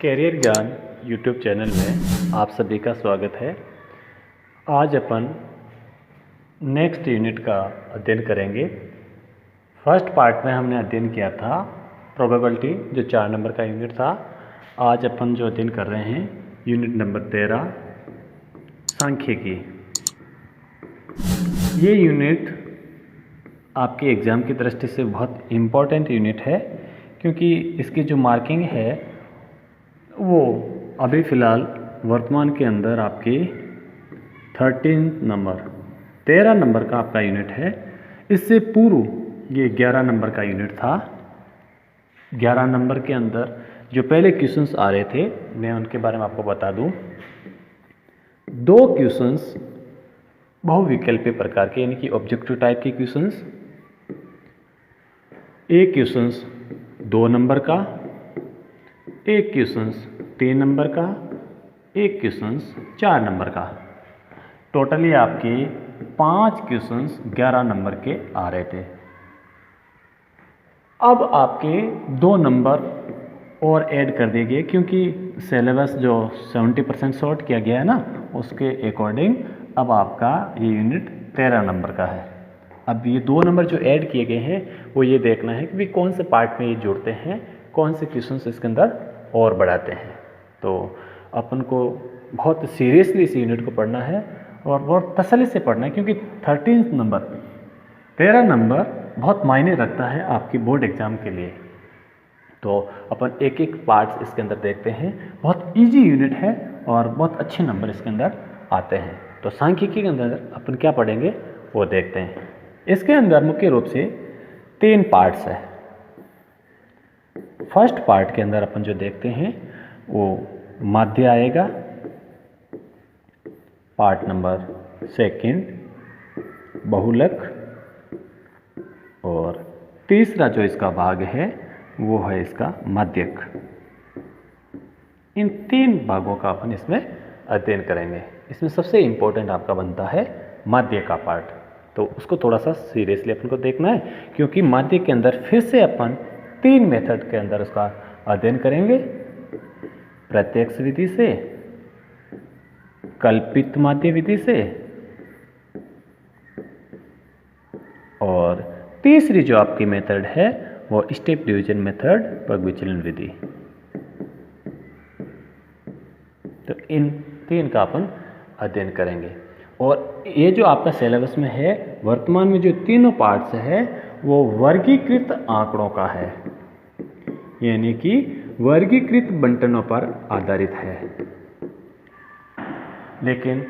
Career ज्ञान YouTube channel में आप सभी का स्वागत है। आज अपन नेक्स्ट यूनिट का अध्ययन करेंगे। फर्स्ट पार्ट में हमने अध्ययन किया था प्रोबेबिलिटी, जो 4 नंबर का यूनिट था। आज अपन जो अध्ययन कर रहे हैं यूनिट नंबर 13 सांख्यिकी। ये यूनिट आपके एग्ज़ाम की दृष्टि से बहुत इम्पॉर्टेंट यूनिट है, क्योंकि इसकी जो मार्किंग है वो अभी फ़िलहाल वर्तमान के अंदर आपकी 13 नंबर का आपका यूनिट है। इससे पूर्व ये 11 नंबर का यूनिट था। 11 नंबर के अंदर जो पहले क्वेश्चंस आ रहे थे, मैं उनके बारे में आपको बता दूं। 2 क्वेश्चंस बहुविकल्पीय प्रकार के, यानी कि ऑब्जेक्टिव टाइप के क्वेश्चंस। एक क्वेश्चंस 2 नंबर का, एक क्वेश्चंस 3 नंबर का, एक क्वेश्चंस 4 नंबर का। टोटली आपके 5 क्वेश्चंस 11 नंबर के आ रहे थे। अब आपके 2 नंबर और ऐड कर दिए गए, क्योंकि सिलेबस जो 70% शॉर्ट किया गया है ना, उसके अकॉर्डिंग अब आपका ये यूनिट 13 नंबर का है। अब ये 2 नंबर जो ऐड किए गए हैं वो ये देखना है कि भी कौन से पार्ट में ये जुड़ते हैं, कौन से क्वेश्चंस इसके अंदर और बढ़ाते हैं। तो अपन को बहुत सीरियसली इस यूनिट को पढ़ना है और बहुत तसल्ली से पढ़ना है, क्योंकि 13 नंबर बहुत मायने रखता है आपकी बोर्ड एग्जाम के लिए। तो अपन एक एक पार्ट्स इसके अंदर देखते हैं। बहुत इजी यूनिट है और बहुत अच्छे नंबर इसके अंदर आते हैं। तो सांख्यिकी के अंदर अपन क्या पढ़ेंगे वो देखते हैं। इसके अंदर मुख्य रूप से 3 पार्ट्स है। फर्स्ट पार्ट के अंदर अपन जो देखते हैं वो माध्य आएगा। पार्ट नंबर 2 बहुलक, और तीसरा जो इसका भाग है वो है इसका माध्यक। इन 3 भागों का अपन इसमें अध्ययन करेंगे। इसमें सबसे इम्पोर्टेंट आपका बनता है माध्य का पार्ट, तो उसको थोड़ा सा सीरियसली अपन को देखना है, क्योंकि माध्य के अंदर फिर से अपन 3 मेथड के अंदर उसका अध्ययन करेंगे। प्रत्यक्ष विधि से, कल्पित माध्य विधि से, और तीसरी जो आपकी मेथड है वो स्टेप डिवीजन मेथड, पग विचलन विधि। तो इन 3 का अपन अध्ययन करेंगे। और ये जो आपका सिलेबस में है, वर्तमान में जो तीनों पार्ट्स है वो वर्गीकृत आंकड़ों का है, यानी कि वर्गीकृत बंटनों पर आधारित है। लेकिन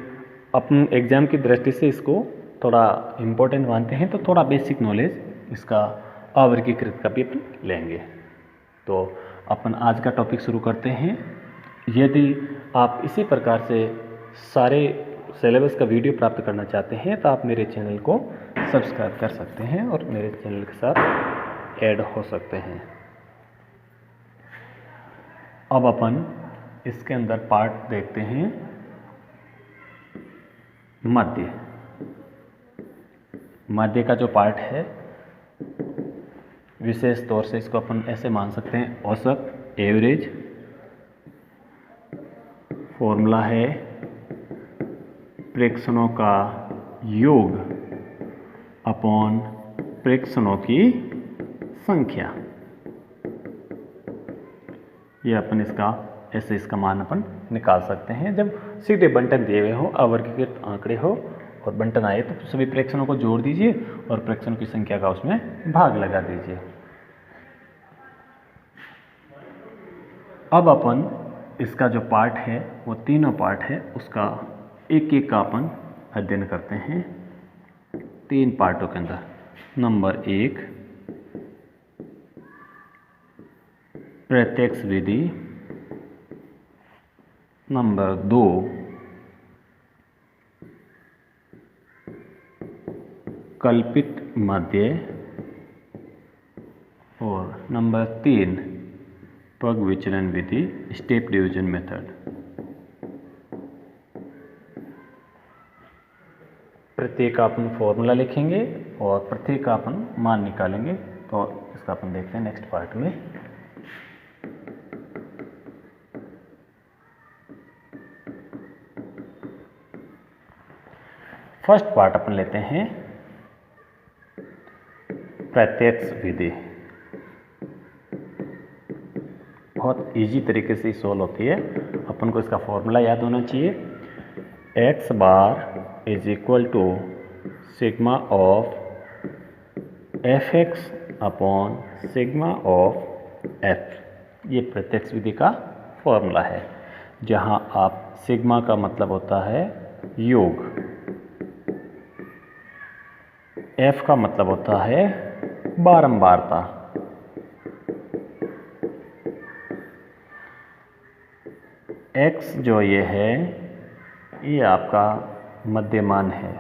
अपन एग्जाम की दृष्टि से इसको थोड़ा इम्पोर्टेंट मानते हैं, तो थोड़ा बेसिक नॉलेज इसका अवर्गीकृत का भी अपन लेंगे। तो अपन आज का टॉपिक शुरू करते हैं। यदि आप इसी प्रकार से सारे सिलेबस का वीडियो प्राप्त करना चाहते हैं तो आप मेरे चैनल को सब्सक्राइब कर सकते हैं और मेरे चैनल के साथ ऐड हो सकते हैं। अब अपन इसके अंदर पार्ट देखते हैं माध्य। माध्य का जो पार्ट है, विशेष तौर से इसको अपन ऐसे मान सकते हैं, औसत, एवरेज। फॉर्मूला है प्रेक्षणों का योग अपॉन प्रेक्षणों की संख्या। ये अपन इसका ऐसे इसका मान अपन निकाल सकते हैं। जब सीधे बंटन दिए हुए हो, अवर्गीकृत आंकड़े हो और बंटन आए, तो सभी प्रेक्षणों को जोड़ दीजिए और प्रेक्षणों की संख्या का उसमें भाग लगा दीजिए। अब अपन इसका जो पार्ट है वो तीनों पार्ट है, उसका एक एक का अपन अध्ययन करते हैं 3 पार्टों के अंदर। नंबर 1 प्रत्यक्ष विधि, नंबर 2 कल्पित माध्य, और नंबर 3 पग विचलन विधि, स्टेप डिवीजन मेथड। प्रत्येक का अपन फॉर्मूला लिखेंगे और प्रत्येक का अपन मान निकालेंगे। तो इसका अपन देखते हैं नेक्स्ट पार्ट में। फर्स्ट पार्ट अपन लेते हैं प्रत्यक्ष विधि। बहुत इजी तरीके से सॉल्व होती है। अपन को इसका फॉर्मूला याद होना चाहिए, x bar is equal to sigma of fx upon sigma of f। ये प्रत्यक्ष विधि का फॉर्मूला है, जहां आप सिग्मा का मतलब होता है योग, f का मतलब होता है बारंबारता, x जो ये है ये आपका मध्यमान है।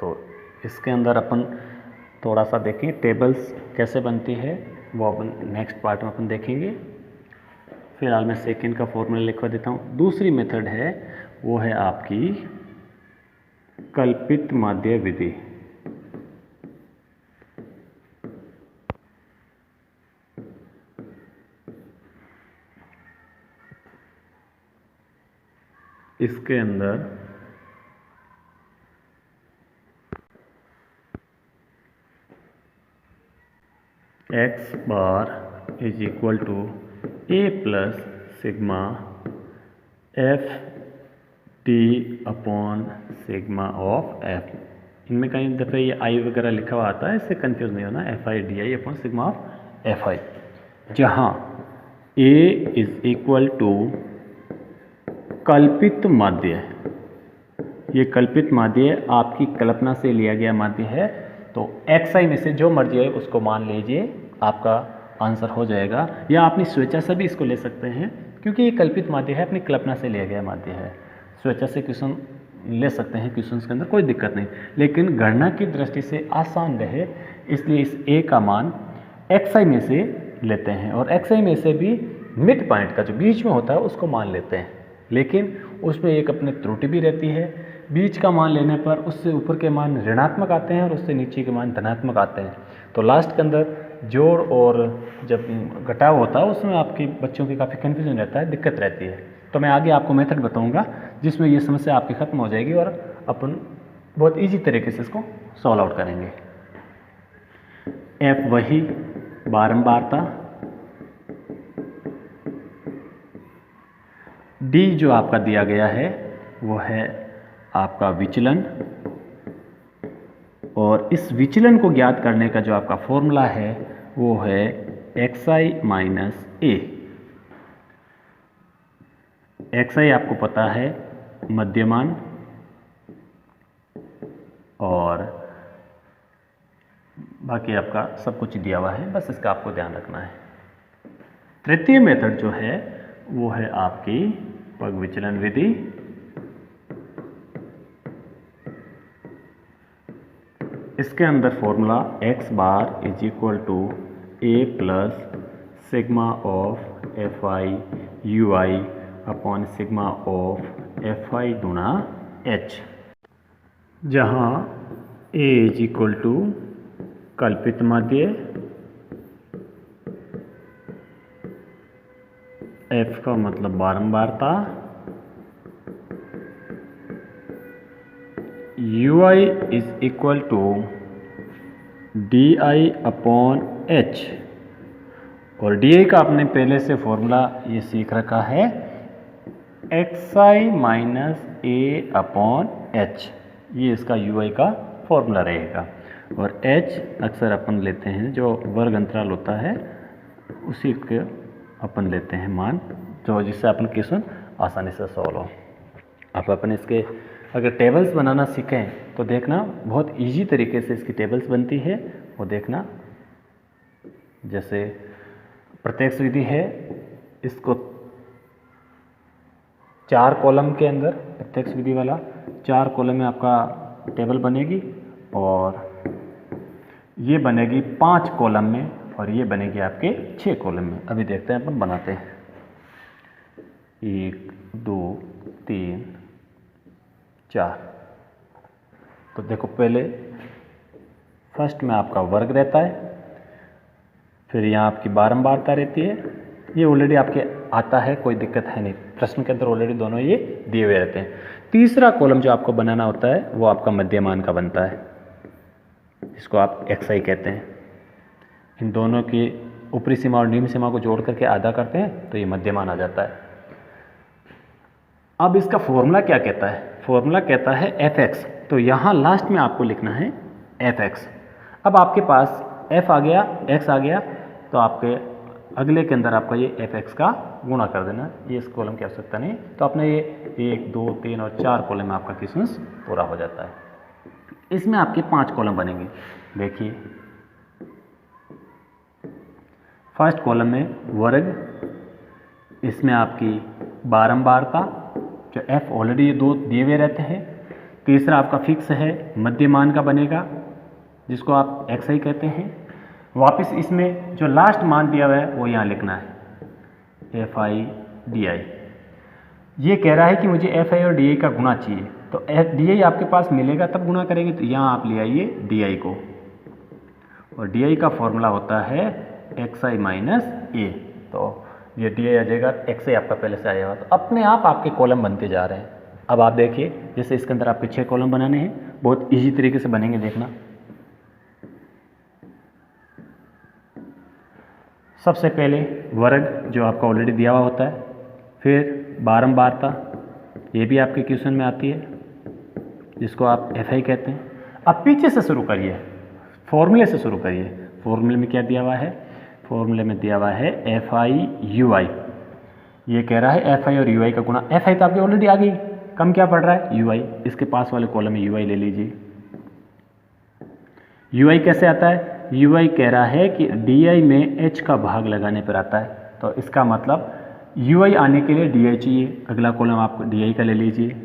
तो इसके अंदर अपन थोड़ा सा देखें टेबल्स कैसे बनती है, वो अपन नेक्स्ट पार्ट में अपन देखेंगे। फिलहाल मैं सेकेंड का फॉर्मूला लिखवा देता हूँ। दूसरी मेथड है वो है आपकी कल्पित माध्य विधि। इसके अंदर x bar is equal to a plus sigma f t upon sigma of f। इनमें कई दफ़े ये i वगैरह लिखा हुआ आता है, इससे कंफ्यूज नहीं होना, F I D I upon sigma of F I, जहाँ a इज इक्वल टू कल्पित माध्य। ये कल्पित माध्य आपकी कल्पना से लिया गया माध्य है, तो xi में से जो मर्जी है उसको मान लीजिए, आपका आंसर हो जाएगा। या अपनी स्वेच्छा से भी इसको ले सकते हैं, क्योंकि ये कल्पित माध्य है, अपनी कल्पना से लिया गया माध्य है। स्वेच्छा से क्वेश्चन ले सकते हैं, क्वेश्चन के अंदर कोई दिक्कत नहीं, लेकिन गणना की दृष्टि से आसान रहे इसलिए इस a का मान xi में से लेते हैं, और xi में से भी मिड पॉइंट का जो बीच में होता है उसको मान लेते हैं। लेकिन उसमें एक अपनी त्रुटि भी रहती है, बीच का मान लेने पर उससे ऊपर के मान ऋणात्मक आते हैं और उससे नीचे के मान धनात्मक आते हैं। तो लास्ट के अंदर जोड़ और जब घटाव होता है उसमें आपके बच्चों की काफ़ी कन्फ्यूजन रहता है, दिक्कत रहती है। तो मैं आगे आपको मेथड बताऊंगा जिसमें ये समस्या आपकी ख़त्म हो जाएगी और अपन बहुत ईजी तरीके से इसको सॉल्व आउट करेंगे। f वही बारंबारता, d जो आपका दिया गया है वो है आपका विचलन, और इस विचलन को ज्ञात करने का जो आपका फॉर्मूला है वो है xi माइनस a। xi आपको पता है मध्यमान, और बाकी आपका सब कुछ दिया हुआ है, बस इसका आपको ध्यान रखना है। तृतीय मेथड जो है वो है आपकी पग विचलन विधि। इसके अंदर formula x bar is equal to a plus sigma of F I you I upon sigma of F I गुणा h, जहाँ a इज इक्वल टू कल्पित माध्य, f का मतलब बारंबारता, ui is equal to D I upon H, और D I का आपने पहले से फॉर्मूला ये सीख रखा है xi माइनस ए अपॉन एच, ये इसका ui का फॉर्मूला रहेगा। और h अक्सर अपन लेते हैं जो वर्ग अंतराल होता है उसी के अपन लेते हैं मान, जो जिससे अपन क्वेश्चन आसानी से सॉल्व हो। आप अपन इसके अगर टेबल्स बनाना सीखें तो देखना बहुत इजी तरीके से इसकी टेबल्स बनती है, वो देखना। जैसे प्रत्यक्ष विधि है, इसको 4 कॉलम के अंदर, प्रत्यक्ष विधि वाला 4 कॉलम में आपका टेबल बनेगी, और ये बनेगी 5 कॉलम में, और ये बनेगी आपके 6 कॉलम में। अभी देखते हैं अपन बनाते हैं। 1 2 3 4। तो देखो पहले फर्स्ट में आपका वर्ग रहता है, फिर यहाँ आपकी बारंबारता रहती है, ये ऑलरेडी आपके आता है, कोई दिक्कत है नहीं, प्रश्न के अंदर ऑलरेडी दोनों ये दिए हुए रहते हैं। तीसरा कॉलम जो आपको बनाना होता है वो आपका मध्यमान का बनता है, इसको आप xi कहते हैं। इन दोनों की ऊपरी सीमा और निम्न सीमा को जोड़ करके आधा करते हैं तो ये मध्यमान आ जाता है। अब इसका फॉर्मूला क्या कहता है? फॉर्मूला कहता है fx, तो यहाँ लास्ट में आपको लिखना है fx। अब आपके पास f आ गया, x आ गया, तो आपके अगले के अंदर आपका ये fx का गुणा कर देना, ये इस कॉलम की आवश्यकता नहीं। तो आपने ये 1 2 3 और 4 कॉलम में आपका क्वेश्चन पूरा हो जाता है। इसमें आपके 5 कॉलम बनेंगे। देखिए फर्स्ट कॉलम में वर्ग, इसमें आपकी बारंबारता, जो f ऑलरेडी ये 2 दिए हुए रहते हैं। तीसरा आपका फिक्स है, मध्यमान का बनेगा, जिसको आप xi कहते हैं। वापस इसमें जो लास्ट मान दिया हुआ है वो यहाँ लिखना है fi di। ये कह रहा है कि मुझे fi और di का गुणा चाहिए, तो di आपके पास मिलेगा तब गुणा करेंगे, तो यहाँ आप ले आइए di को, और di का फॉर्मूला होता है xi माइनस a। तो ये di आ जाएगा, xi आपका पहले से आया हुआ, तो अपने आप आपके कॉलम बनते जा रहे हैं। अब आप देखिए, जैसे इसके अंदर आपके 6 कॉलम बनाने हैं, बहुत ईजी तरीके से बनेंगे, देखना। सबसे पहले वर्ग जो आपका ऑलरेडी दिया हुआ होता है, फिर बारंबारता, ये भी आपके क्वेश्चन में आती है, जिसको आप fi कहते हैं। अब पीछे से शुरू करिए, फॉर्मूले से शुरू करिए। फॉर्मूले में क्या दिया हुआ है? फॉर्मूले में दिया हुआ है fi ui। ये कह रहा है fi और ui का गुणा। fi तो आपकी ऑलरेडी आ गई, कम क्या पड़ रहा है? ui। इसके पास वाले कॉलम में ui ले लीजिए। ui कैसे आता है? ui कह रहा है कि di में h का भाग लगाने पर आता है, तो इसका मतलब ui आने के लिए di चाहिए। अगला कॉलम आप di का ले लीजिए,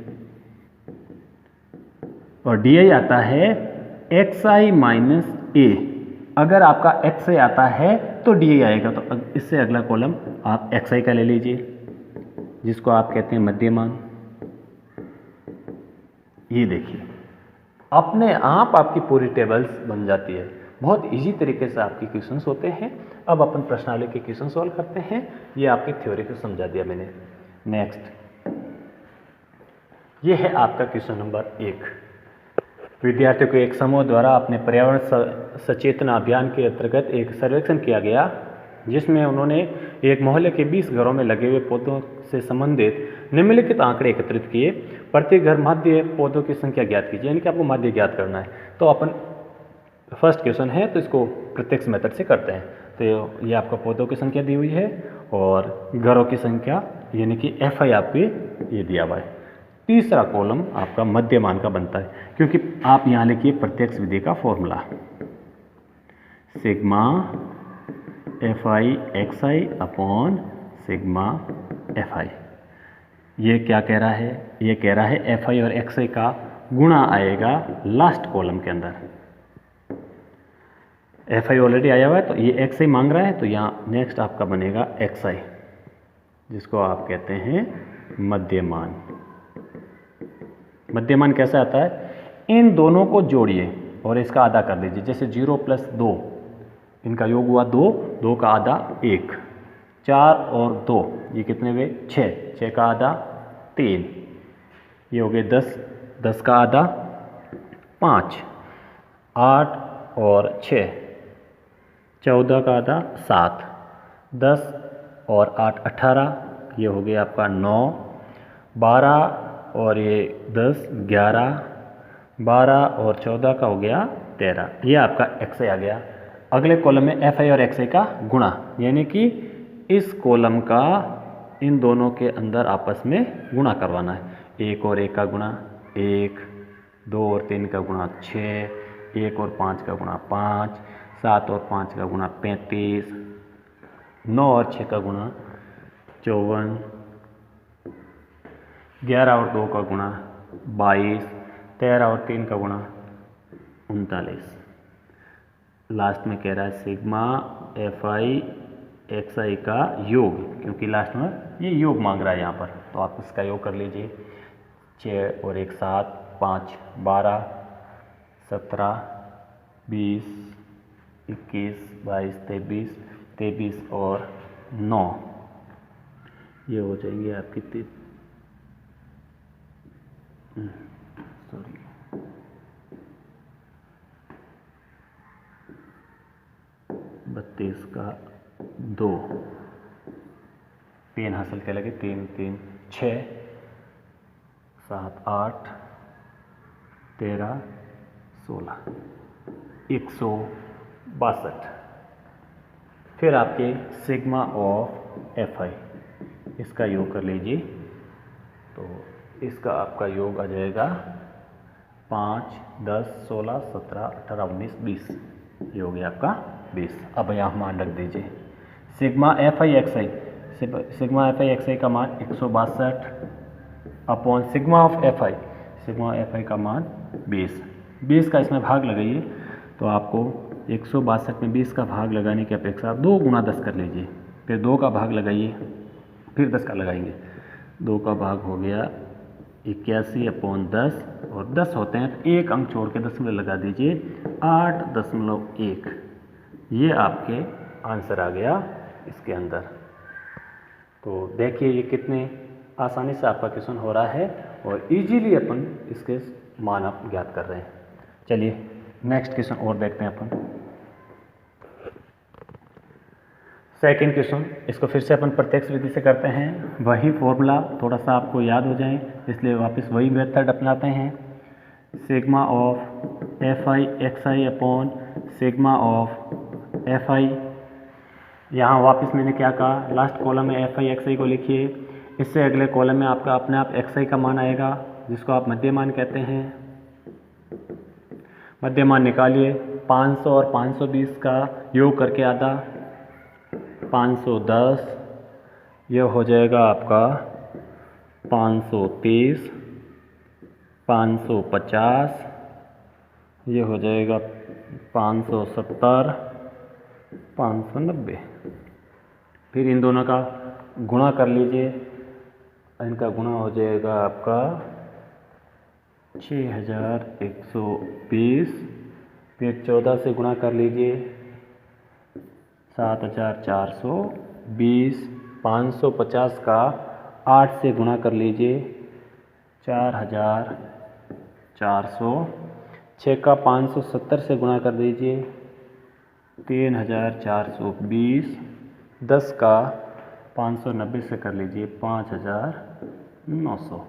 और di आता है xi माइनस a। अगर आपका xi आता है तो di आएगा, तो इससे अगला कॉलम आप xi का ले लीजिए, जिसको आप कहते हैं मध्यमान। ये देखिए, अपने आप आपकी पूरी टेबल्स बन जाती है। बहुत इजी तरीके से आपके क्वेश्चंस होते हैं। अब अपन प्रश्नावली के क्वेश्चन सॉल्व करते हैं। ये आपकी थ्योरी को समझा दिया मैंने। नेक्स्ट, ये है आपका क्वेश्चन नंबर 1। विद्यार्थियों को एक समूह द्वारा अपने पर्यावरण सचेतना अभियान के अंतर्गत एक सर्वेक्षण किया गया, जिसमें उन्होंने एक मोहल्ले के 20 घरों में लगे हुए पौधों से संबंधित निम्नलिखित आंकड़े एकत्रित किए। प्रत्येक घर माध्य पौधों की संख्या ज्ञात कीजिए, यानी कि आपको माध्य ज्ञात करना है। तो अपन फर्स्ट क्वेश्चन है, तो इसको प्रत्यक्ष मेथड से करते हैं। तो ये आपका पौधों की संख्या दी हुई है और घरों की संख्या, यानी कि fi आपके ये दिया हुआ है। तीसरा कॉलम आपका मध्यमान का बनता है, क्योंकि आप यहाँ लिखिए प्रत्यक्ष विधि का formula, sigma fi xi upon sigma fi। ये क्या कह रहा है? ये कह रहा है fi और xi का गुणा आएगा लास्ट कॉलम के अंदर। fi ऑलरेडी आया हुआ है, तो ये xi मांग रहा है, तो यहाँ नेक्स्ट आपका बनेगा xi, जिसको आप कहते हैं मध्यमान। मध्यमान कैसे आता है? इन दोनों को जोड़िए और इसका आधा कर दीजिए। जैसे 0 + 2, इनका योग हुआ 2, 2 का आधा 1, 4 और 2 ये कितने हुए? 6, 6 का आधा 3, ये हो गए 10, 10 का आधा 5, 8 और 6, 14 का आधा 7, 10 और 8 18, ये हो गया आपका 9, 12 और ये 10 11, 12 और 14 का हो गया 13। ये आपका xi आ गया। अगले कॉलम में fi और xi का गुणा, यानी कि इस कॉलम का इन दोनों के अंदर आपस में गुणा करवाना है। 1 और 1 का गुणा 1, 2 और 3 का गुणा 6, 1 और 5 का गुणा 5, 7 और 5 का गुणा 35, 9 और 6 का गुणा 54, 11 और 2 का गुणा 22, 13 और 3 का गुणा 39। लास्ट में कह रहा है सिग्मा fi xi का योग, क्योंकि लास्ट में ये योग मांग रहा है यहाँ पर, तो आप इसका योग कर लीजिए। 6 और 1 7, 5 12, 17, 20, 21, 22, 23 और 9 ये हो जाएंगे आपकी सॉरी 32 का 2 3 हासिल कर लगे 3 3 6 7 8 13 16 162। फिर आपके सिग्मा ऑफ एफ आई इसका योग कर लीजिए, तो इसका आपका योग आ जाएगा 5 10 16 17 18 19 20, ये हो गया आपका 20। अब यहाँ मान रख दीजिए sigma F I x I, sigma F I x आई का मान 162 upon sigma of F I, sigma F I का मान 20। 20 का इसमें भाग लगाइए तो आपको 162 में 20 का भाग लगाने की अपेक्षा आप 2 गुना 10 कर लीजिए, फिर 2 का भाग लगाइए, फिर 10 का लगाएंगे, 2 का भाग हो गया 81 अपॉन 10 और 10 होते हैं तो 1 अंक छोड़ के दशमलव लगा दीजिए 8.1। ये आपके आंसर आ गया इसके अंदर। तो देखिए ये कितने आसानी से आपका क्वेश्चन हो रहा है और इजीली अपन इसके मान आप ज्ञात कर रहे हैं। चलिए नेक्स्ट क्वेश्चन और देखते हैं अपन। सेकंड क्वेश्चन, इसको फिर से अपन प्रत्यक्ष विधि से करते हैं, वही फॉर्मूला थोड़ा सा आपको याद हो जाए इसलिए वापस वही मेथड अपनाते हैं। Sigma of F I x I upon sigma of F I, यहाँ वापस मैंने क्या कहा, लास्ट कॉलम में एफ आई एक्स आई को लिखिए, इससे अगले कॉलम में आपका अपने आप एक्स आई का मान आएगा जिसको आप मध्यमान कहते हैं। मध्यमान निकालिए, 500 और 520 का योग करके आधा 510, यह हो जाएगा आपका 530, 550, ये हो जाएगा 570, 590। फिर इन दोनों का गुणा कर लीजिए, इनका गुणा हो जाएगा आपका 6120, फिर 14 से गुणा कर लीजिए 7420, 550 का 8 से गुणा कर लीजिए 4400, 6 का 570 से गुणा कर दीजिए 3420, 10 का 590 से कर लीजिए 5900।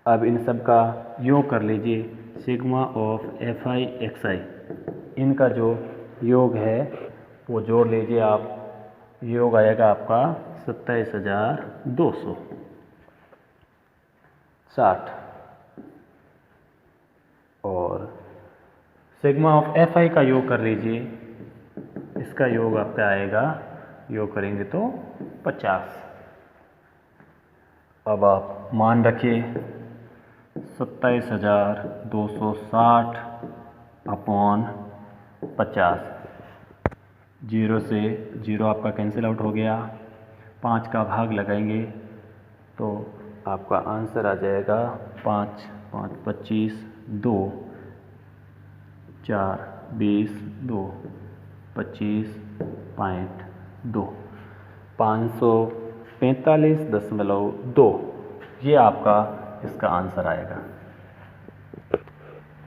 अब इन सब का योग कर लीजिए, sigma of F I x आई, इनका जो योग है वो जोड़ लीजिए आप, योग आएगा आपका 27260। और सिग्मा ऑफ एफ आई का योग कर लीजिए, इसका योग आपका आएगा, योग करेंगे तो 50। अब आप मान रखिए 27260 अपॉन 50, 0 से 0 आपका कैंसिल आउट हो गया, 5 का भाग लगाएंगे तो आपका आंसर आ जाएगा 5 5 25, 2 4 20, 2 25.2, 545.2, ये आपका इसका आंसर आएगा।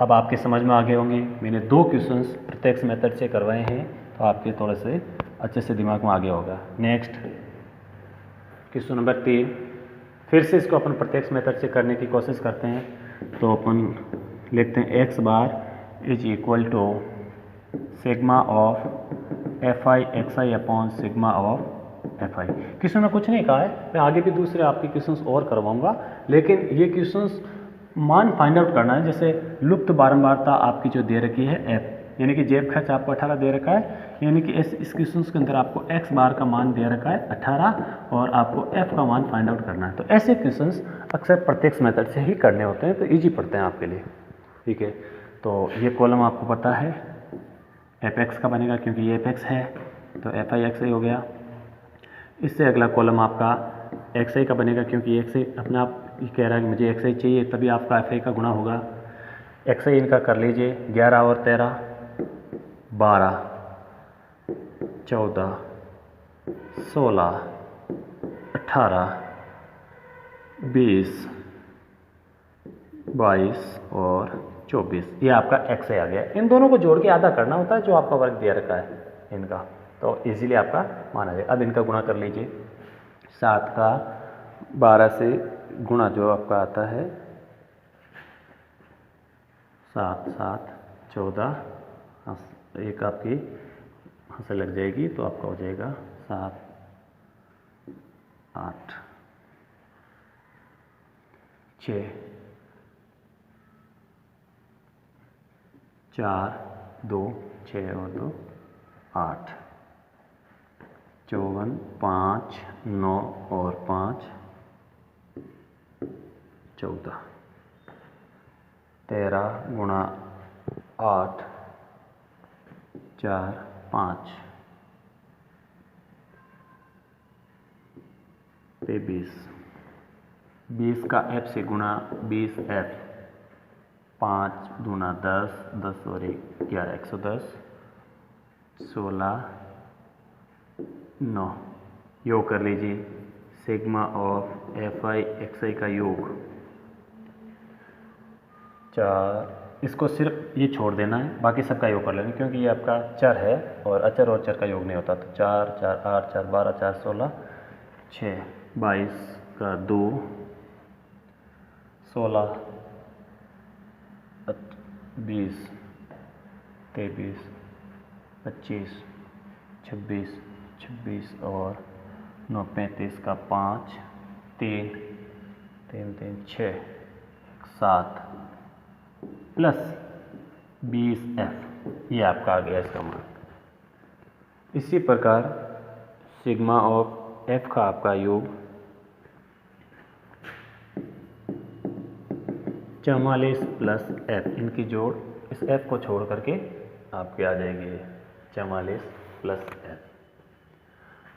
अब आपके समझ में आ गए होंगे, मैंने 2 क्वेश्चंस प्रत्यक्ष मेथड से करवाए हैं तो आपके थोड़े से अच्छे से दिमाग में आ गया होगा। नेक्स्ट क्वेश्चन नंबर 3, फिर से इसको अपन प्रत्यक्ष मेथड से करने की कोशिश करते हैं। तो अपन लिखते हैं x bar is equal to sigma of F I x I upon sigma of F I. Question में कुछ नहीं कहा है, मैं आगे भी दूसरे आपके क्वेश्चंस और करवाऊंगा, लेकिन ये क्वेश्चंस मान फाइंड आउट करना है। जैसे लुप्त बारंबारता आपकी जो दे रखी है f, यानी कि जेब खर्च आपको 18 दे रखा है, यानी कि इस क्वेश्चन के अंदर आपको x बार का मान दे रखा है 18 और आपको f का मान फाइंड आउट करना है। तो ऐसे क्वेश्चंस अक्सर प्रत्यक्ष मेथड से ही करने होते हैं, तो इजी पड़ते हैं आपके लिए। ठीक है, तो ये कॉलम आपको पता है fx का बनेगा क्योंकि ये fx है, तो एफ आई एक्स आई हो गया। इससे अगला कॉलम आपका एक्स आई का बनेगा क्योंकि एक्स आई अपने आप ये कह रहा है कि मुझे एक्स आई चाहिए, तभी आपका एफ आई का गुणा होगा। एक्स आई इनका कर लीजिए, 11 और 13 12 14 16 18, 20, 22 और 24, ये आपका एक्स आ गया। इन दोनों को जोड़ के आधा करना होता है जो आपका वर्ग दिया रखा है इनका, तो इजीली आपका मान आ जाए। अब इनका गुणा कर लीजिए। 7 का 12 से गुणा जो आपका आता है 7 7 14, एक आपकी हंस लग जाएगी तो आपका हो जाएगा 7 8 6 4 2 6 और 2 8 54 5 9 और 5 14, 13 गुणा 8 4 5 20, 20 का f से गुणा 20f, 5 दूना 10, 10 और 1 11, 110, 16 9, योग कर लीजिए। Sigma of F I x आई का योग 4, इसको सिर्फ ये छोड़ देना है, बाकी सबका योग कर लेना क्योंकि ये आपका चर है और अचर और चर का योग नहीं होता। तो 4 4 8 4 12 4 16 6, 22 का 2, 16 20 23 25 26 26 और 9 35 का 5 3 3 3 6 7 प्लस 20f, ये आपका आ गया इसका मान। इसी प्रकार सिग्मा ऑफ f का आपका योग 44 प्लस f, इनकी जोड़ इस f को छोड़ करके आपके आ जाएंगे 44 प्लस f।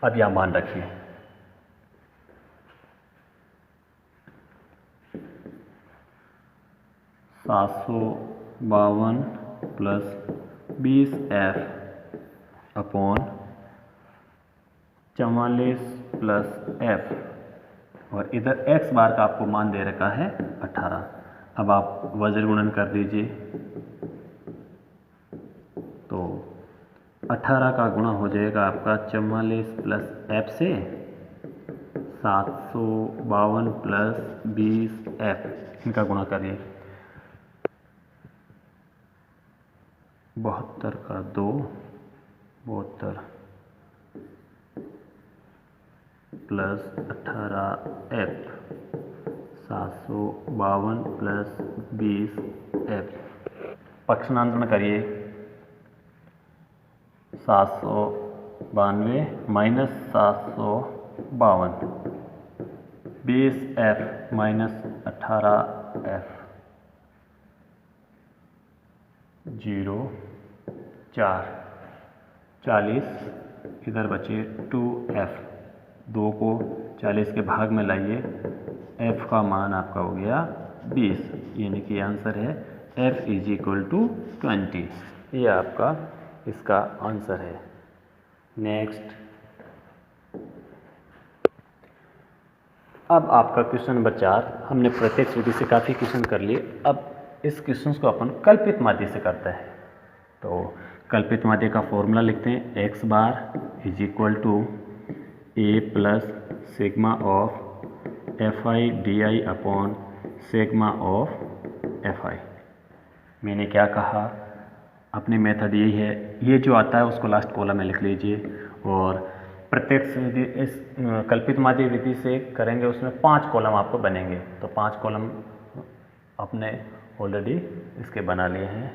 अब यहाँ मान रखिए। $752 plus 20f upon 44 plus f, और इधर x बार का आपको मान दे रखा है 18। अब आप वज्र गुणन कर दीजिए तो 18 का गुणा हो जाएगा आपका 44 प्लस f से 752 प्लस 20f, इनका गुणा करिए। 72 का 2, 72 प्लस 18f, 752 प्लस 20f, पक्षांतरण करिए। 792 माइनस 752, 20f माइनस 18f, 0 4 40, इधर बचे 2f, 2 को 40 के भाग में लाइए, f का मान आपका हो गया 20, यानी कि आंसर है f इज इक्वल टू 20। ये आपका इसका आंसर है। नेक्स्ट, अब आपका क्वेश्चन नंबर 4, हमने प्रत्यक्ष विधि से काफ़ी क्वेश्चन कर लिए। अब इस क्वेश्चन को अपन कल्पित माध्य से करते हैं। तो कल्पित माध्य का फॉर्मूला लिखते हैं, x bar is equal to a plus sigma of F I D I upon sigma of F I. मैंने क्या कहा, अपनी मेथड यही है, ये जो आता है उसको लास्ट कॉलम में लिख लीजिए, और प्रत्यक्ष विधि इस कल्पित माध्य विधि से करेंगे उसमें 5 कॉलम आपको बनेंगे। तो 5 कॉलम आपने ऑलरेडी इसके बना लिए हैं।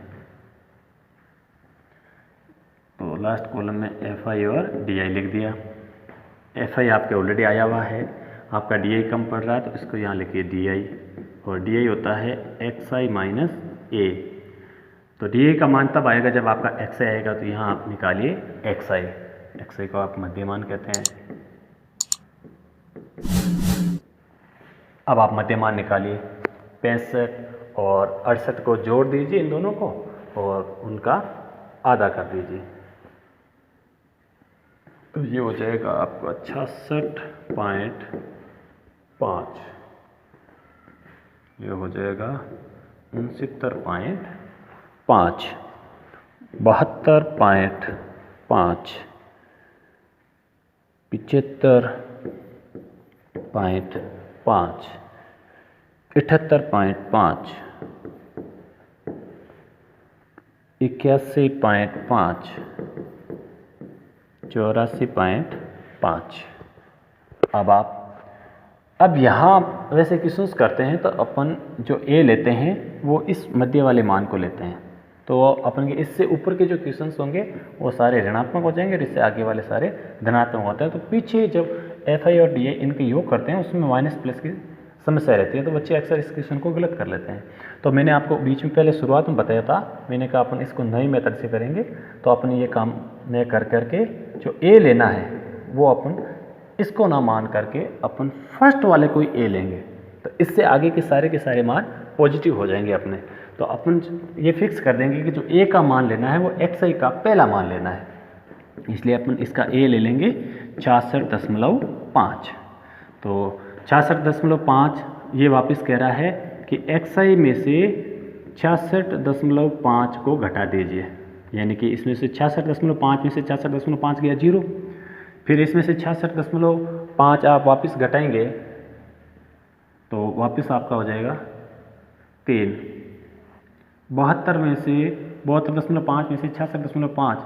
तो लास्ट कॉलम में एफ आई और डी आई लिख दिया। एफ आई आपके ऑलरेडी आया हुआ है, आपका डी आई कम पड़ रहा है तो इसको यहाँ लिखिए डी आई, और डी आई होता है एक्स आई माइनस ए। तो डी आई का मान तब आएगा जब आपका एक्स आई आएगा, तो यहाँ आप निकालिए एक्स आई, एक्स आई को आप मध्यमान कहते हैं। अब आप मध्यमान निकालिए, 65 और 68 को जोड़ दीजिए इन दोनों को और उनका आधा कर दीजिए। तो ये हो जाएगा आपका 66.5, ये हो जाएगा 69.5, 72.5, 75.5, 78.5, 81.5, 84.5। अब यहाँ वैसे क्वेश्चंस करते हैं तो अपन जो ए लेते हैं वो इस मध्य वाले मान को लेते हैं, तो अपन के इससे ऊपर के जो क्वेश्चंस होंगे वो सारे ऋणात्मक हो जाएंगे और इससे आगे वाले सारे धनात्मक होते हैं। तो पीछे जब एफ आई और डी आई इनके योग करते हैं उसमें माइनस प्लस की समस्या रहती है, तो बच्चे अक्सर इस क्वेश्चन को गलत कर लेते हैं। तो मैंने आपको बीच में पहले शुरुआत में बताया था, मैंने कहा अपन इसको नई मेथड से करेंगे, तो अपन ये काम नए कर करके जो ए लेना है वो अपन इसको ना मान करके अपन फर्स्ट वाले को ही ए लेंगे, तो इससे आगे के सारे मान पॉजिटिव हो जाएंगे अपने। तो अपन ये फिक्स कर देंगे कि जो ए का मान लेना है वो एक्स आई का पहला मान लेना है, इसलिए अपन इसका ए ले लेंगे 66.5। तो 66.5 ये वापस कह रहा है कि एक्स आई में से 66.5 को घटा दीजिए, यानी कि इसमें से 66.5 में से 66.5 गया 0, फिर इसमें से 66.5 आप वापस घटाएंगे तो वापस आपका हो जाएगा 3। 72 में से 72.5 में से 66.5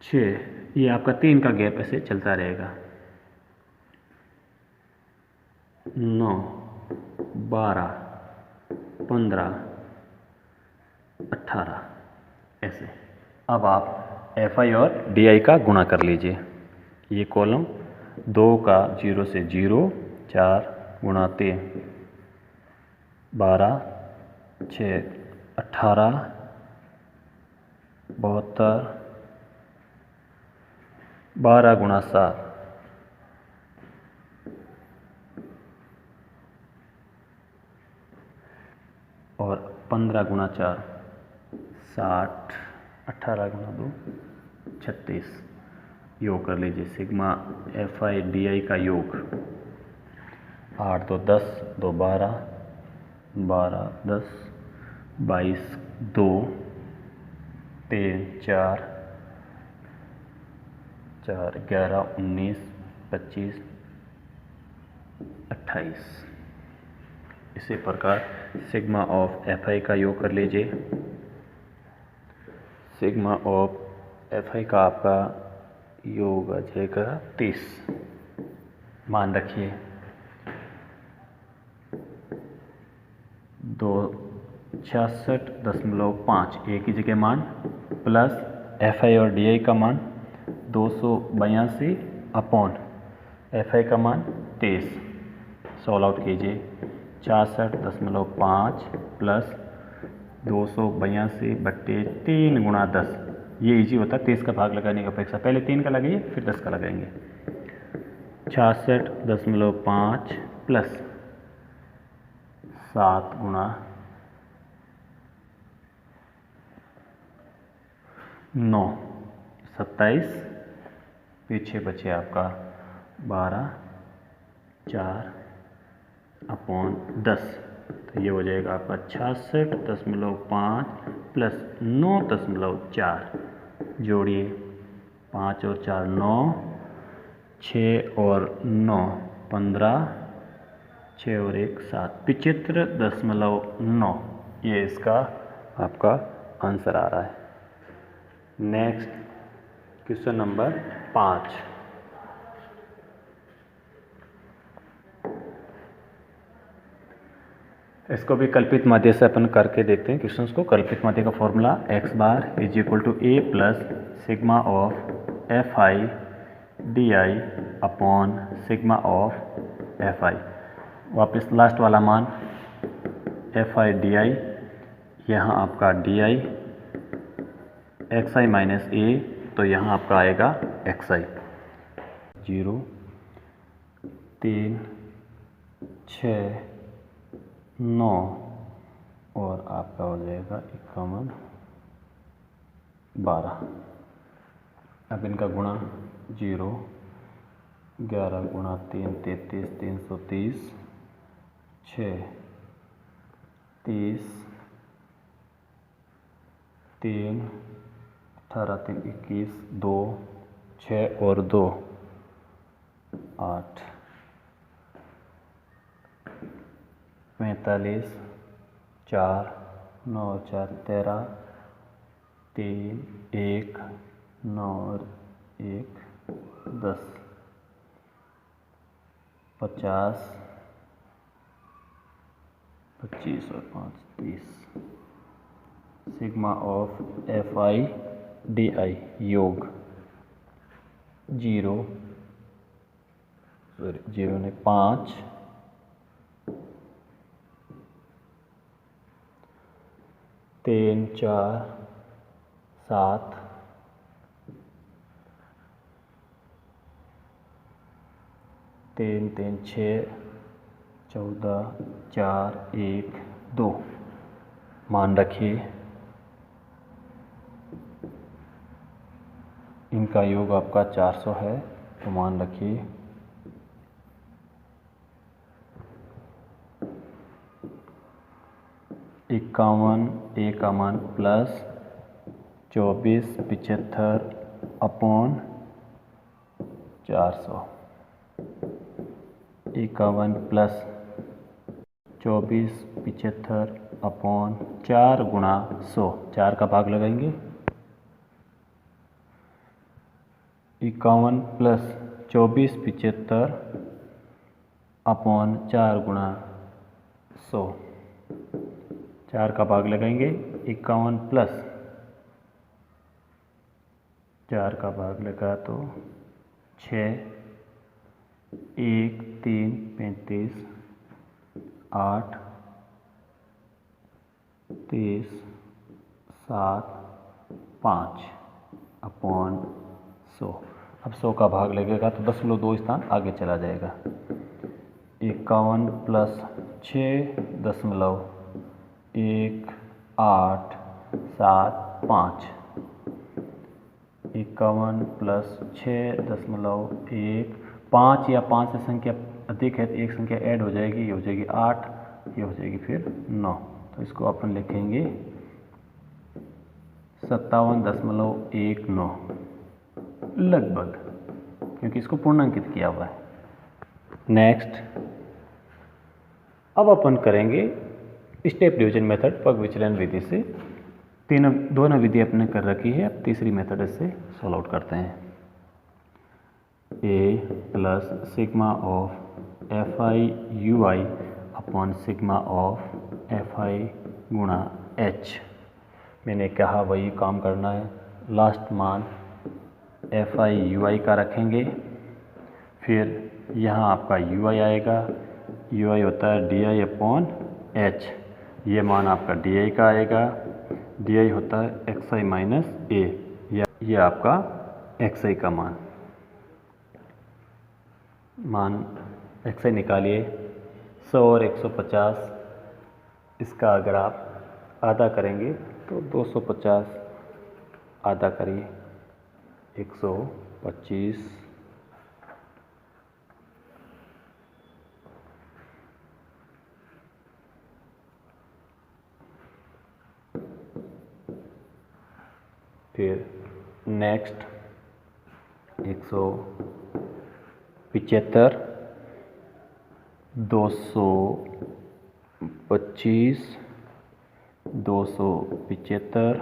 6, ये आपका 3 का गैप ऐसे चलता रहेगा। 9, 12, 15, 18 ऐसे। अब आप एफ आई और डी आई का गुणा कर लीजिए। ये कॉलम 2 का 0 से 0, 4 गुणा 3, 12, 6, 18, 72, 12 गुणा 7, और 15 गुणा 4, 60, 18 गुणा 2, 36। योग कर लीजिए sigma F I D I का योग। 8 2 10, 2 12, 12 10, 22 2, 3 4, 4 11, 19, 25, 28। इसी प्रकार सिग्मा ऑफ एफ आई का योग कर लीजिए। सिग्मा ऑफ एफ आई का आपका योग आ जाएगा 30। मान रखिए 266.5 ए की जगह मान प्लस एफ आई और डी आई का मान 282 अपॉन एफ आई का मान 23। सॉल्व आउट कीजिए 66.5 प्लस 282/3 गुणा 10। ये इजी होता है 23 का भाग लगाने की अपेक्षा, पहले 3 का लगाइए फिर 10 का लगाएंगे। 66.5 प्लस 7 गुणा 9, 27। पीछे बचे आपका 12, 4 अपॉन 10, तो ये हो जाएगा आपका 66.5 प्लस 9.4। जोड़िए 5 और 4 9, 6 और 9 15, 6 और 1 7, 75.9। ये इसका आपका आंसर आ रहा है। Next question number 5। इसको भी कल्पित माध्य से अपन करके देखते हैं क्वेश्चंस को। कल्पित माध्य का formula x bar is equal to a plus sigma of F I D I upon sigma of F I. वापस लास्ट वाला मान एफ आई डी आई, यहाँ आपका d i x i minus a, तो यहाँ आपका आएगा एक्स आई। 0 3 6 9 और आपका हो जाएगा 51 12। अब इनका गुणा 0, 11 गुणा 3 33, 330, 6 30, 3 18 3 21, 2 6 और 2 8, 45, 4 9 4 13, 3 1 9 1 10, 50, 25 और 5 30। सिग्मा ऑफ FI/DI योग 0 ने 5, 3 4 7, 3 3 6 14 4 1 2। मान रखिए इनका योग आपका 400 है, तो मान रखिए 51 A का मान प्लस 24 75 अपॉन 400, 51 प्लस 24 75 अपॉन 4 गुणा 100, 4 का भाग लगाएंगे। 51 प्लस 24 75 अपॉन 4 गुणा 100, 4 का भाग लगाएंगे। 51 प्लस 4 का भाग लगा तो 6 1 3 35 8 30 7 5 अपॉन 100। अब 100 का भाग लगेगा तो 0.2 स्थान आगे चला जाएगा। 51 प्लस 6.1 8 7 5, 51 प्लस 6.1 5 या 5 से संख्या अधिक है तो एक संख्या ऐड हो जाएगी, ये हो जाएगी 8, ये हो जाएगी फिर 9। तो इसको अपन लिखेंगे 57.19 लगभग, क्योंकि इसको पूर्णांकित किया हुआ है। नेक्स्ट अब अपन करेंगे स्टेप डिवीजन मेथड पग विचलन विधि से। दोनों विधि अपने कर रखी है, अब तीसरी मेथड से सॉल्व आउट करते हैं। A plus sigma of FI/UI upon sigma of FI गुणा H। मैंने कहा वही काम करना है। लास्ट मान FI/UI का रखेंगे, फिर यहाँ आपका UI आएगा। UI होता है DI अपॉन H, ये मान आपका DI का आएगा। DI होता है XI माइनस A, ये आपका XI का मान XI निकालिए। 100 और 150, इसका अगर आप आधा करेंगे तो 250, आधा करिए 125, फिर नेक्स्ट 175, 225, 275,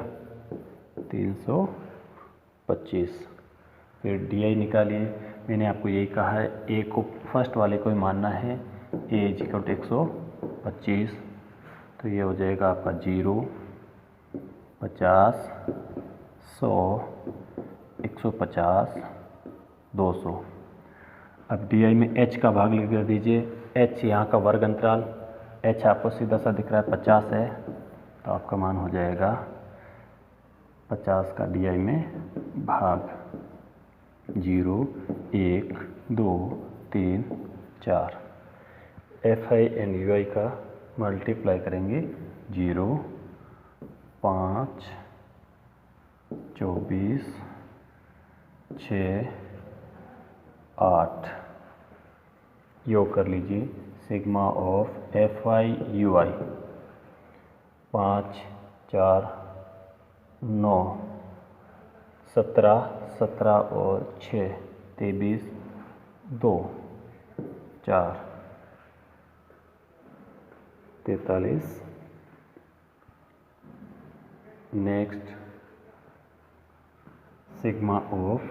325। फिर DI निकालिए। मैंने आपको यही कहा है, A को फर्स्ट वाले को ही मानना है। A = 125, तो ये हो जाएगा आपका 0, 50, 100, 150, 200। अब DI में H का भाग लिख दीजिए। H यहाँ का वर्ग अंतराल, H आपको सीधा सा दिख रहा है 50 है, तो आपका मान हो जाएगा 50 का DI में भाग 0 1 2 3 4। FI एंड UI का मल्टीप्लाई करेंगे। 0 5 24 6 8 योग कर लीजिए। Sigma of F I you आई 5 4 9 17 17 और 6 23 2 4 43। Next sigma of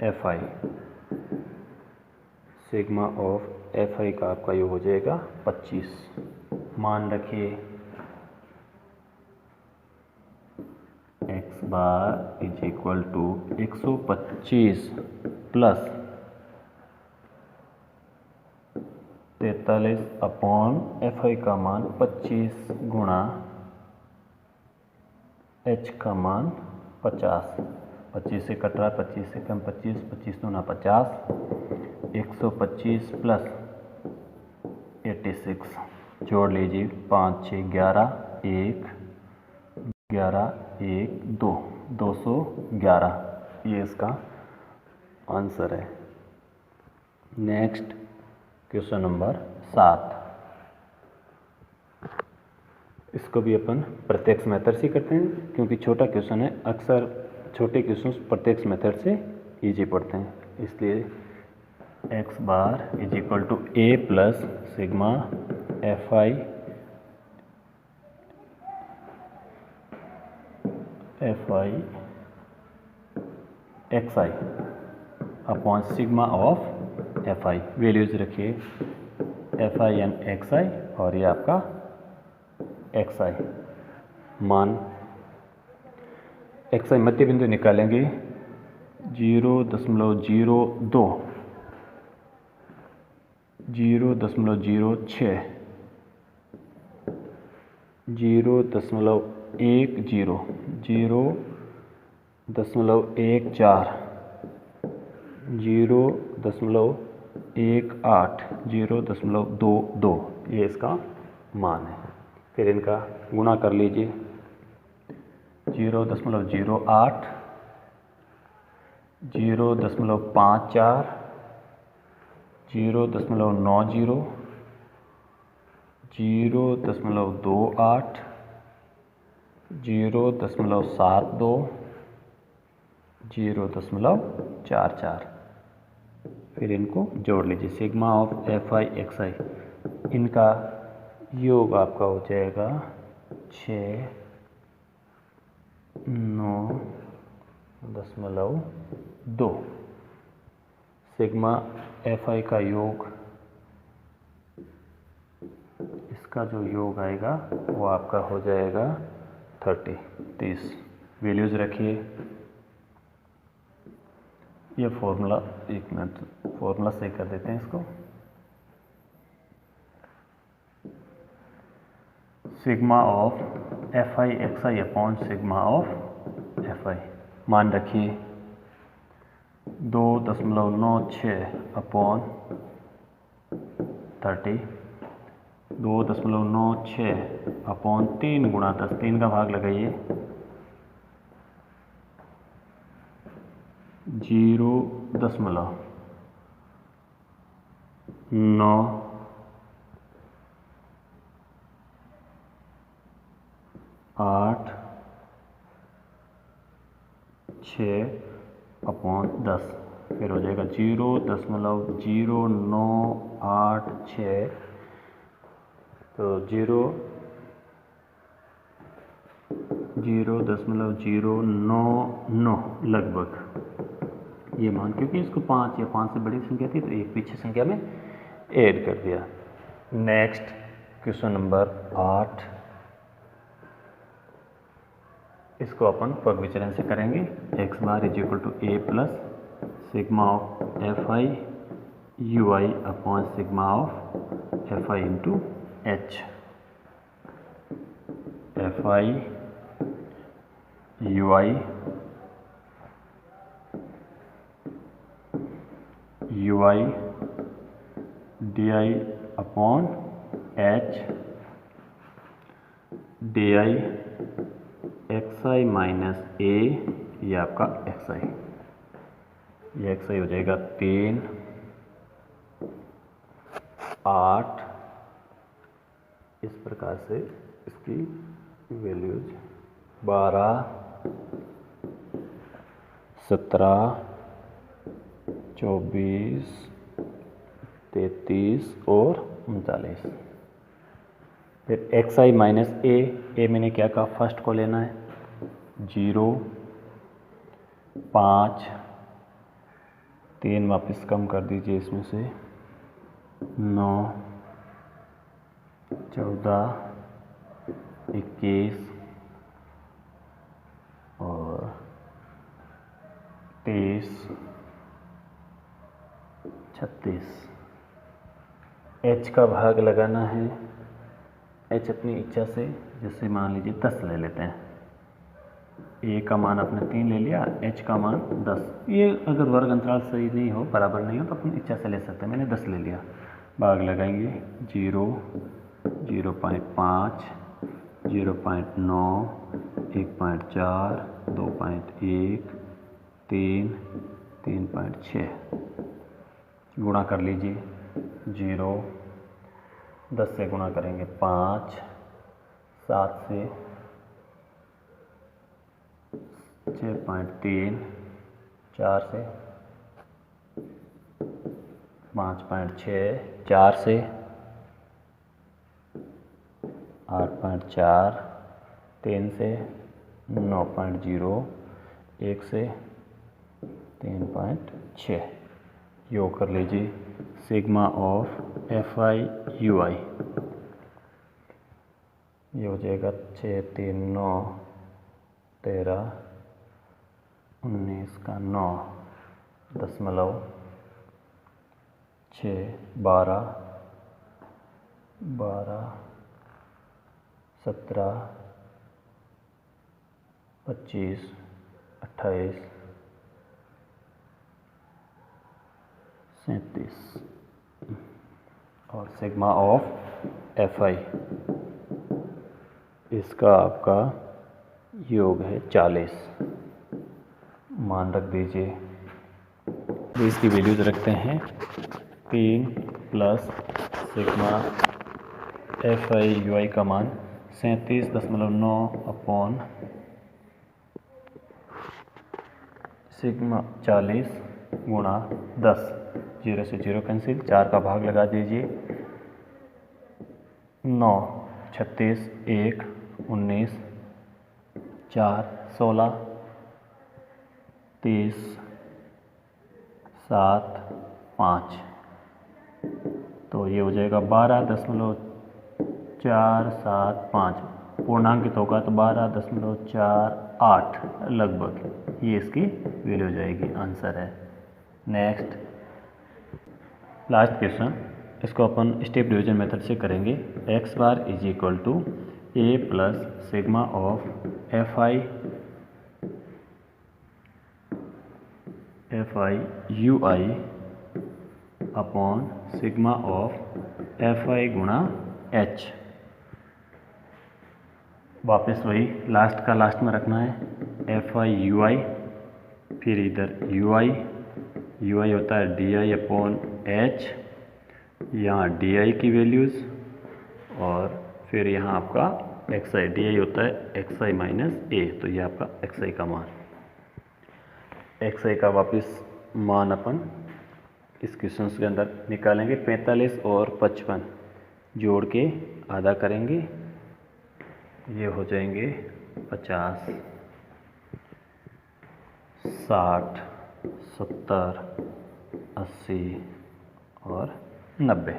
F I, sigma of F I का आपका योग हो जाएगा 25। मान रखिए X bar is equal to 125 plus 43 upon F I का मान 25 गुणा एच का मान 50। 25 से कट रहा है, 25 से कम 25, 25 दूना 50, 125 प्लस 86 जोड़ लीजिए। 5 6 11 1 11 1 2 211 ये इसका आंसर है। नेक्स्ट क्वेश्चन नंबर 7, इसको भी अपन प्रत्यक्ष मेथड से करते हैं क्योंकि छोटा क्वेश्चन है। अक्सर छोटे क्वेश्चन प्रत्यक्ष मेथड से इजी पढ़ते हैं, इसलिए X bar is equal to A plus sigma F I x I upon sigma of F I. Values रखिए F I and X I और ये आपका एक्स आई। मान एक्स आई मध्य बिंदु निकालेंगे 0.02 0.06 0.10 0.14 0.18 0.22 ये इसका मान है। फिर इनका गुणा कर लीजिए 0.08 0.54 0.90 0.28 0.72 0.44। फिर इनको जोड़ लीजिए। Sigma of F I x आई, इनका योग आपका हो जाएगा 6.9.2। सिग्मा एफ आई का योग, इसका जो योग आएगा वो आपका हो जाएगा 30। वैल्यूज रखिए। ये फॉर्मूला, एक मिनट फॉर्मूला सही कर देते हैं इसको। Sigma of F I x I upon sigma of F I. मान रखिए 2.96 अपॉन 30, 2.96 अपॉन 3 गुणा 10, 3 का भाग लगाइए 0.9 8 6 अपॉन 10। फिर हो जाएगा 0.0986, तो 0.099 लगभग ये मान, क्योंकि इसको 5 या 5 से बड़ी संख्या थी तो एक पीछे संख्या में ऐड कर दिया। नेक्स्ट क्वेश्चन नंबर 8, इसको अपन पग विचलन से करेंगे। X bar is equal to A plus sigma of F I you I upon sigma of F i into h. F I you i D I upon h d i x i minus a, ये आपका x आई। ये XI हो जाएगा 3, 8, इस प्रकार से इसकी values 12, 17, 24, 33 और 39। फिर XI माइनस ए मैंने क्या कहा, फर्स्ट को लेना है, 0, 5, 3 वापस कम कर दीजिए इसमें से, 9, 14, 21 और 23, 36। H का भाग लगाना है, H अपनी इच्छा से, जैसे मान लीजिए 10 ले लेते हैं। A का मान आपने 3 ले लिया, H का मान 10। ये अगर वर्ग अंतराल सही नहीं हो, बराबर नहीं हो, तो अपनी इच्छा से ले सकते हैं। मैंने 10 ले लिया, भाग लगाएंगे 0, 0.5, 0.9, 1.4, 2.1, 3, 3.6। गुणा कर लीजिए, 0, 10 से गुणा करेंगे 5, 7 से 6.3, 4 से 5.6, 4 से 8.4, 3 से 9.0, 1 से 3.6। योग कर लीजिए, सिग्मा ऑफ FI UI ये हो जाएगा 6, 3, 9, 13, 19 का 9, 0.6, 12, 17, 25, 28, 37 और सिग्मा ऑफ FI इसका आपका योग है 40। मान रख दीजिए, तो इसकी वैल्यूज रखते हैं 3 प्लस सिग्मा FI UI का मान 37.9 अपॉन सिग्मा 40 गुणा 10, 0 से 0 कैंसिल, 4 का भाग लगा दीजिए, 9, 36, 1, 19, 4, 16, 30, 7, 5, तो ये हो जाएगा 12.475। पूर्णांकित होगा तो 12.48 लगभग, ये इसकी वैल्यू हो जाएगी, आंसर है। नेक्स्ट लास्ट क्वेश्चन, इसको अपन स्टेप डिवीजन मेथड से करेंगे। x bar is equal to a plus sigma of FI UI upon sigma of FI गुणा H। वापस वही लास्ट का लास्ट में रखना है, FI UI, फिर इधर UI होता है DI अपॉन H, यहाँ DI की वैल्यूज़, और फिर यहाँ आपका XI, DI होता है XI माइनस A, तो ये आपका XI का मान। XI का वापस मान अपन इस क्वेश्चन के अंदर निकालेंगे, 45 और 55 जोड़ के आधा करेंगे, ये हो जाएंगे 50, 60, 70, 80 और 90।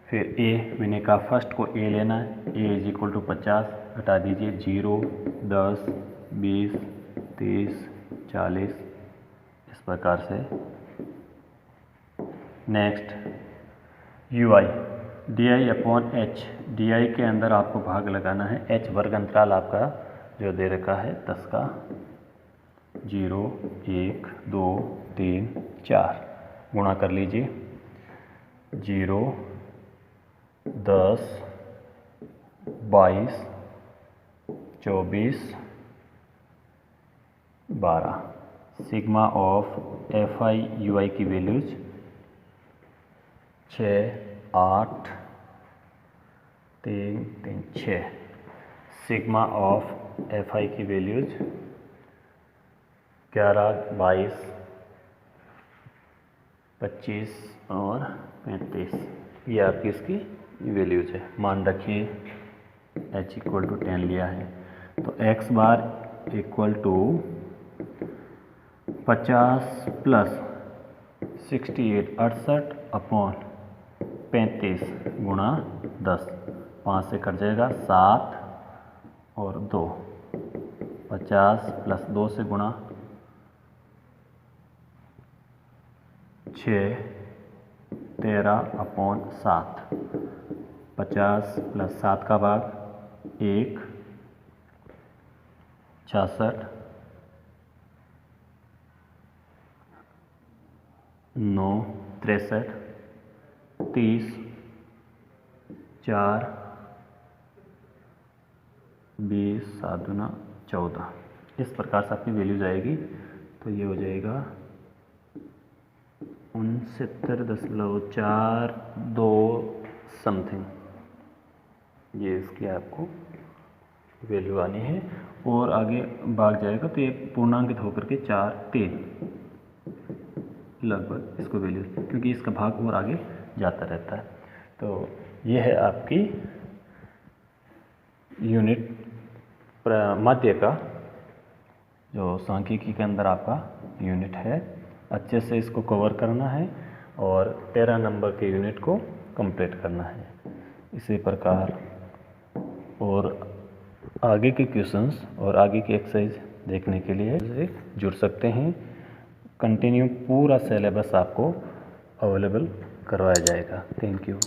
फिर A मैंने कहा फर्स्ट को A लेना है, A इज इक्वल टू 50, घटा दीजिए 0, 10, 20, 30, 40, इस प्रकार से। Next UI DI upon H, DI के अंदर आपको भाग लगाना है, H वर्ग अंतराल आपका जो दे रखा है 10 का, 0, 1, 2, 3, 4, गुणा कर लीजिए, 0, 10, 22, 24, 12, sigma of F I you i की values 6, 8, 3, 3, 6। Sigma of F i की वैल्यूज 11, 22, 25 और 35। ये आपकी इसकी वैल्यूज है। मान रखिए h इक्वल टू 10 लिया है तो x bar equal to 50 plus 68 68 upon 35 गुणा 10। 5 से कट जाएगा 7 और 2। 50 प्लस 2 से गुणा 6 13 अपॉन 7। 50 प्लस 7 का भाग 1 66 9 63 30 4 20 7 दूना 14। इस प्रकार से आपकी वैल्यूज आएगी। तो ये हो जाएगा 69.42 समथिंग। ये इसकी आपको वैल्यू आनी है और आगे भाग जाएगा तो ये पूर्णांकित होकर के 4 3 लगभग इसको वैल्यू, क्योंकि इसका भाग और आगे जाता रहता है। तो ये है आपकी यूनिट माध्य का जो सांख्यिकी के अंदर आपका यूनिट है। अच्छे से इसको कवर करना है और 13 नंबर के यूनिट को कंप्लीट करना है। इसी प्रकार और आगे के क्वेश्चंस और आगे की एक्सरसाइज देखने के लिए जुड़ सकते हैं। कंटिन्यू पूरा सिलेबस आपको अवेलेबल करवाया जाएगा। Thank you.